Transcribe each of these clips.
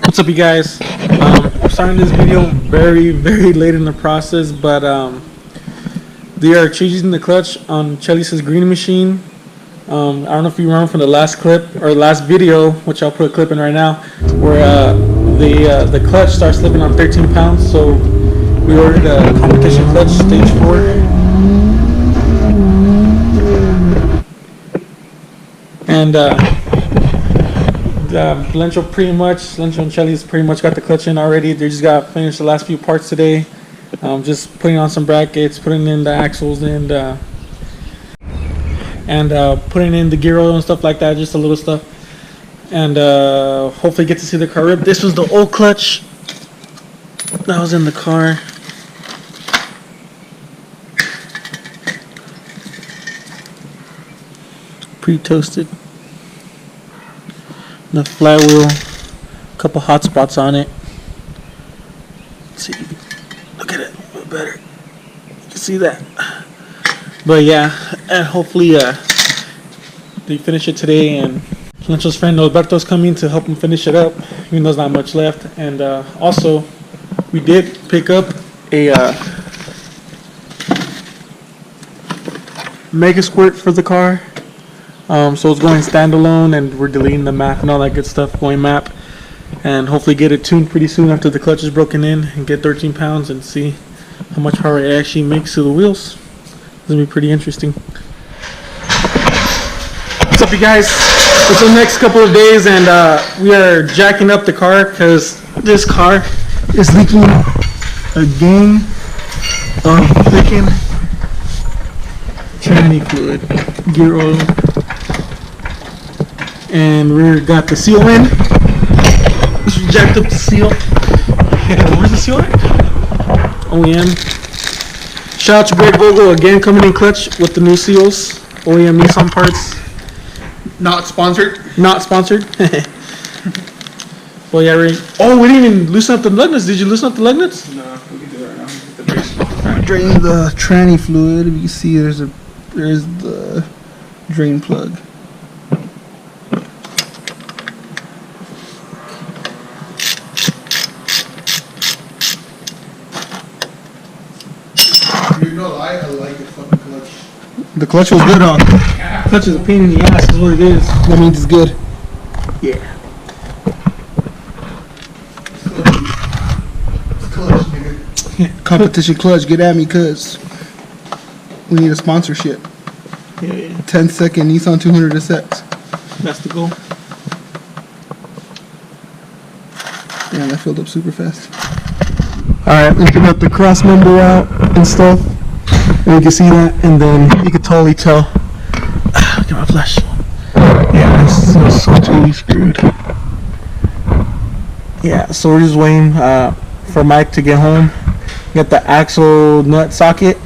What's up, you guys? I'm starting this video very late in the process, but they are changing the clutch on Chelly's green machine. I don't know if you remember from the last clip or last video, which I'll put a clip in right now, where the clutch starts slipping on 13 pounds. So we ordered a competition clutch, stage 4. And Lencho and Chelly's pretty much got the clutch in already. They just got finished the last few parts today. Just putting on some brackets, putting in the axles and putting in the gear oil and stuff like that, just a little stuff. And hopefully get to see the car rip. This was the old clutch that was in the car. Pre-toasted. The flywheel, a couple hot spots on it. Let's see, look at it a little better. You can see that. But yeah, and hopefully they finish it today. And Lencho's friend Alberto's coming to help him finish it up, even though there's not much left. And also, we did pick up a Mega Squirt for the car. So it's going standalone, and we're deleting the map and all that good stuff, going map, and hopefully get it tuned pretty soon after the clutch is broken in, and get 13 pounds and see how much power it actually makes to the wheels. It's gonna be pretty interesting. What's up, you guys? It's the next couple of days, and we are jacking up the car because this car is leaking a gang of freaking tranny fluid, gear oil. And we got the seal in. Just jacked up the seal. Where's the seal at? OEM. Shout out to Greg Vogel again, coming in clutch with the new seals. OEM Nissan parts. Not sponsored. Not sponsored. Well, yeah, we didn't even loosen up the lug nuts. Did you loosen up the lug nuts? No, we can do it right now. Drain the tranny fluid. If you can see, there's the drain plug. No lie, I like the fucking clutch. The clutch was good, huh? Clutch is a pain in the ass, is what it is. That means it's good. Yeah. It's clutch, nigga. Competition clutch, get at me, cuz we need a sponsorship. Yeah. 10-second Nissan 200 SX. That's the goal. Yeah, that filled up super fast. Alright, we can get the cross member out and stuff. And you can see that, and then you can totally tell. Look at my flash. Yeah, this is so totally screwed. Yeah, so we're just waiting for Mike to get home, get the axle nut socket,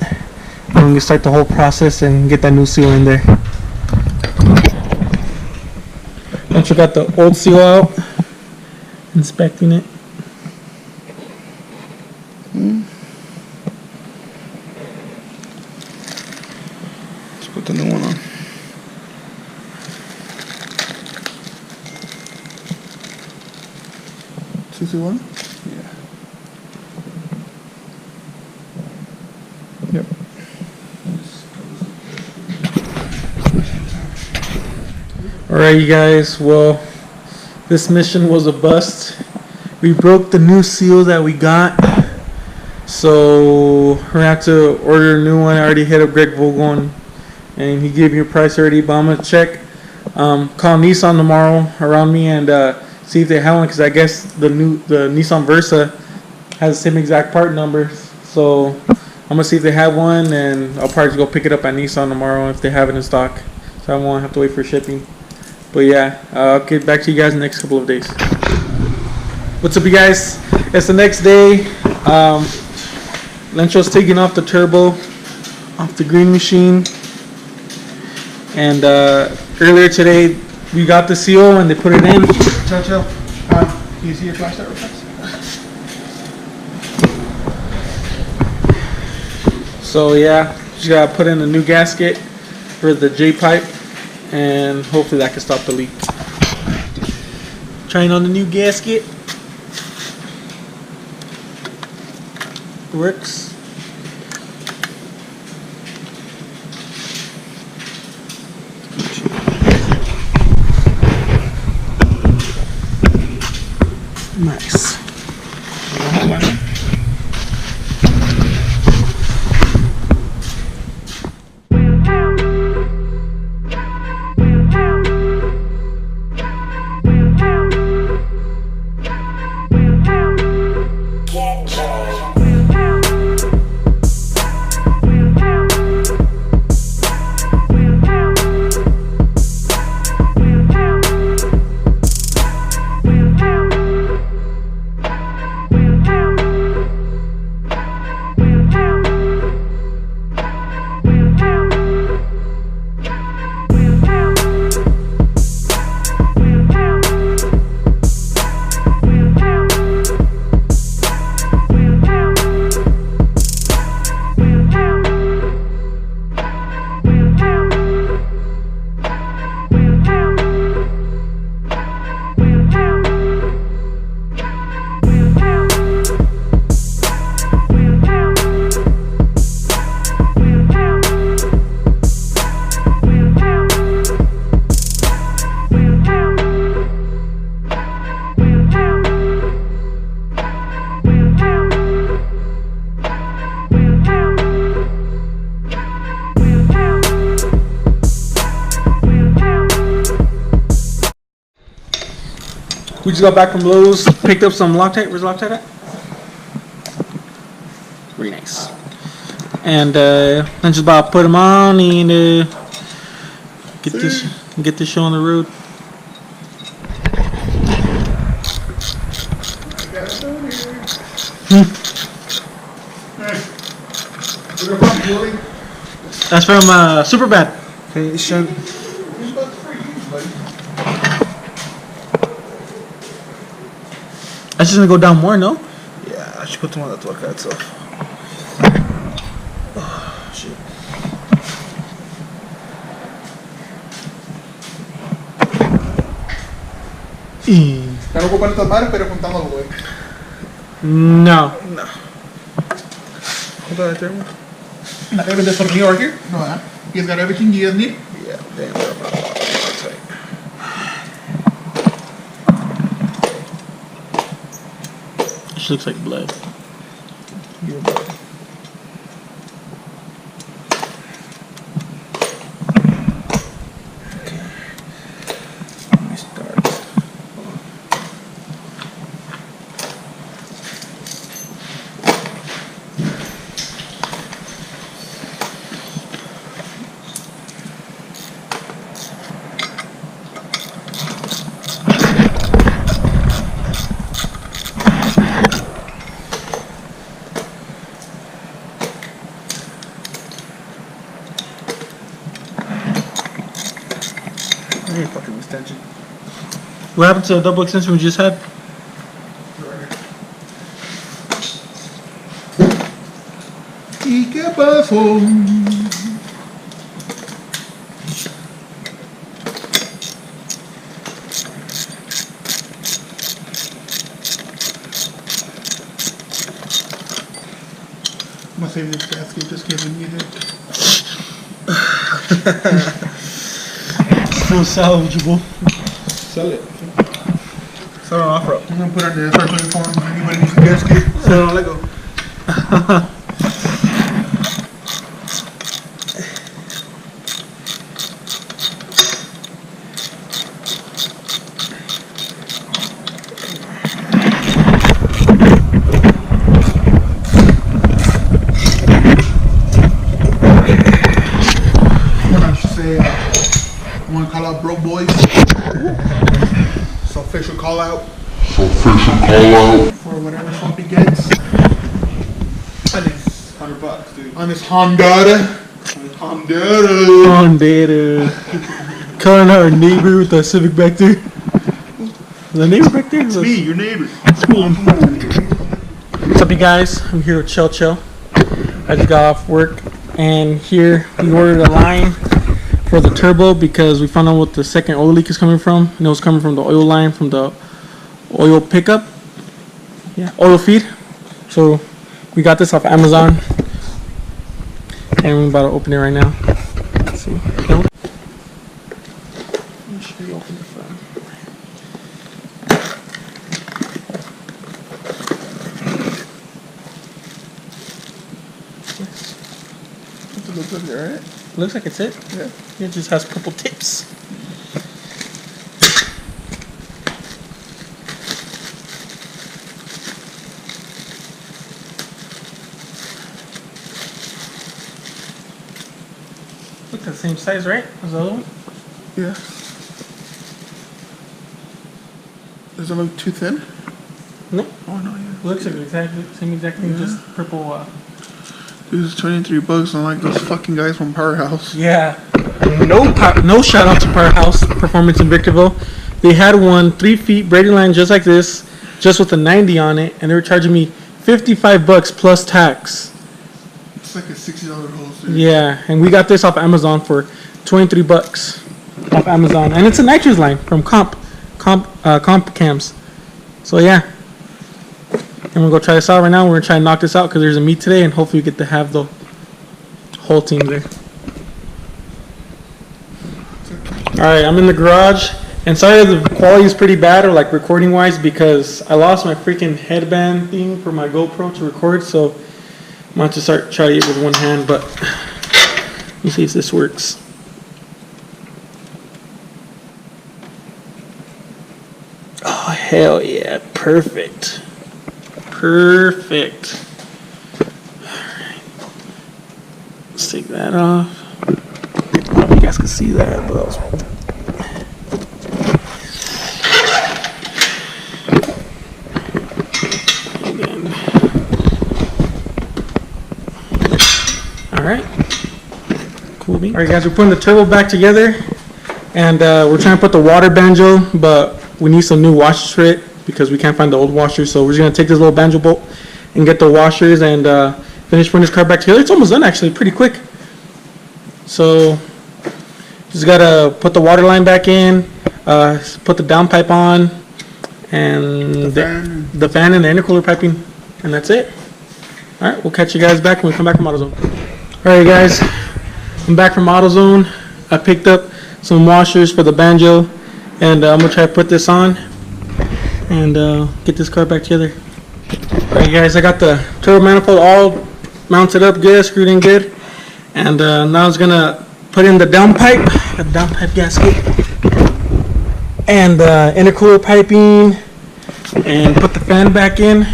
and we can start the whole process and get that new seal in there. Once we got the old seal out, inspecting it. Let's put the new one on. One? Yeah. Yep. Alright, you guys, well, this mission was a bust. We broke the new seal that we got, so we're gonna have to order a new one. I already hit up Greg Vogel and he gave me a price already, but I'm gonna check, call Nissan tomorrow around me and see if they have one, because I guess the Nissan Versa has the same exact part number. So I'm gonna see if they have one, and I'll probably just go pick it up at Nissan tomorrow if they have it in stock, so I won't have to wait for shipping. But yeah, I'll get back to you guys in the next couple of days. What's up, you guys? It's the next day. Lencho's taking off the turbo off the green machine, and earlier today we got the seal and they put it in. Chill. Can you see your flashlight real fast? So yeah, just gotta put in a new gasket for the J pipe, and hopefully that can stop the leak. Trying on the new gasket. works. Nice. We just got back from Lowe's, picked up some Loctite. Where's Loctite at? Very nice. And I'm just about to put them on and get this show on the road. That's from Superbad. Okay, Sean. That's just gonna go down more, no? Yeah, I should put them on the tuerca itself. Oh, shit. Están ocupando estas madres, pero juntándolo, güey. No. No. Hold on, right there. Not every destornillo right here? No, huh? You guys got everything you guys need? Yeah, damn, but I'm not tight. This looks like blood. You're right. Okay. Let me start. I ain't fucking extension. What happened to the double extension we just had? ¿Y qué pasó? I'm gonna save this gasket just in case we need it. Still salvageable. Sell it. Start on off road. I'm gonna put it on the circulating form. Anybody needs a gasket? Start on Lego. I want to call out Broke Boyz. It's official call out. For whatever swap he gets. And it's $100, dude. On his Honda. On data. Calling our neighbor with the Civic back there. The neighbor back there? It's me, your neighbor. It's me. What's up, you guys? I'm here with Chell Chell. I just got off work, and here we ordered a line for the turbo because we found out what the second oil leak is coming from. And it was coming from the oil line from the oil pickup. Yeah, oil feed. So We got this off Amazon, and we're about to open it right now. Let's see. Make sure you open the phone. It looks like it, right? Looks like it's it. Yeah. It just has purple tips. Look, the same size, right? As the other one? Yeah. Does it look too thin? No. Oh no, yeah. Looks like exactly same exact thing, just purple. This is $23 unlike those fucking guys from Powerhouse. Yeah. No shout out to Powerhouse Performance in Victorville. They had one 3 feet braided line just like this, just with a 90 on it, and they were charging me $55 plus tax. It's like a $60 holster. Yeah, and we got this off Amazon for $23 off Amazon, and it's a nitrous line from Comp Cams. So yeah, and we're gonna go try this out right now. We're gonna try to knock this out because there's a meet today, and hopefully we get to have the whole team there. All right, I'm in the garage, and sorry the quality is pretty bad, or like recording wise, because I lost my freaking headband thing for my GoPro to record. So I'm going to try it with one hand, but let me see if this works. Oh, hell yeah. Perfect. Perfect. Alright. Let's take that off. I don't know if you guys can see that, but alright. Cool bean. Alright guys, we're putting the turbo back together, and we're trying to put the water banjo, but we need some new washers for it because we can't find the old washers. So we're just gonna take this little banjo bolt and get the washers and finish putting this car back together. It's almost done actually, pretty quick. So just gotta put the water line back in, put the downpipe on, and the fan and the intercooler piping, and that's it. Alright, we'll catch you guys back when we come back from AutoZone. Alright guys, I'm back from AutoZone. I picked up some washers for the banjo, and I'm gonna try to put this on and get this car back together. Alright guys, I got the turbo manifold all mounted up good, screwed in good, and now I was gonna put in the downpipe, gasket, and intercooler piping, and put the fan back in,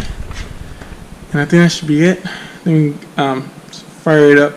and I think that should be it. Then fire it up.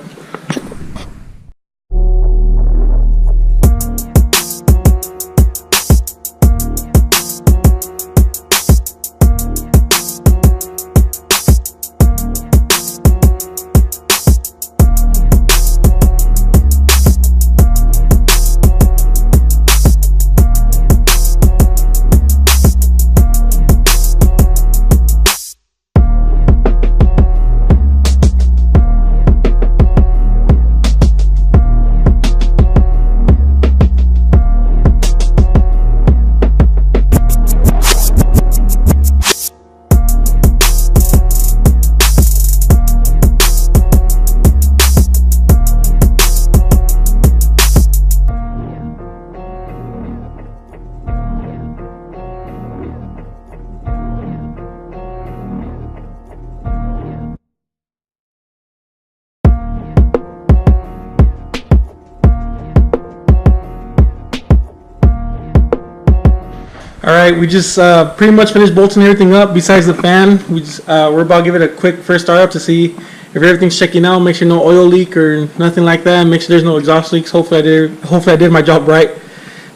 Alright, we just pretty much finished bolting everything up besides the fan. We're about to give it a quick first start up to see if everything's checking out, make sure no oil leak or nothing like that, make sure there's no exhaust leaks. Hopefully I did my job right.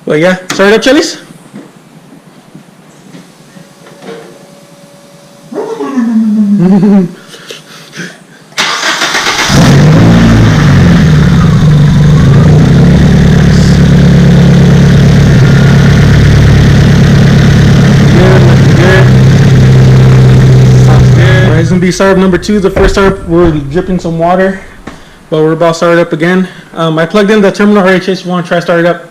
But yeah, start it up, Chelis. It's gonna be startup number 2. The first startup, we're dripping some water, but we're about to start it up again. I plugged in the terminal RHS. You want to try to start it up?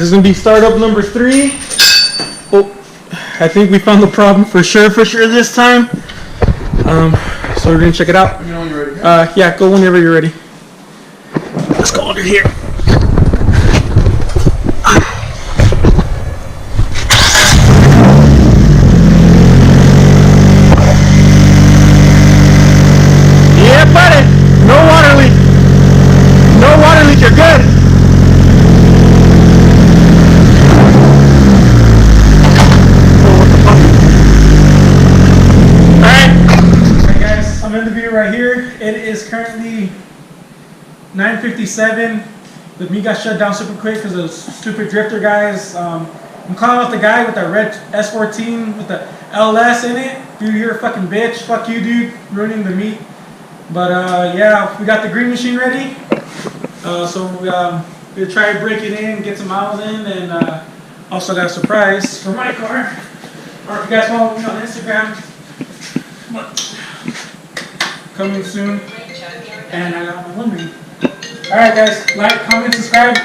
this is gonna be startup number 3. Oh, I think we found the problem for sure this time. So we're gonna check it out. Let me know when you're ready. Yeah, go whenever you're ready. Let's go under here. Yeah, buddy. No water leak. No water leak. You're good. I'm in the view right here. It is currently 9:57. The meet got shut down super quick because of stupid drifter guys. I'm calling out the guy with the red S14 with the LS in it. Dude, you're a fucking bitch. Fuck you, dude. Ruining the meet. But yeah, we got the green machine ready. So we'll try to break it in, get some miles in, and also got a surprise for my car. Or if you guys follow me on Instagram. Coming soon, and I got my wondering. All right, guys, like, comment, subscribe.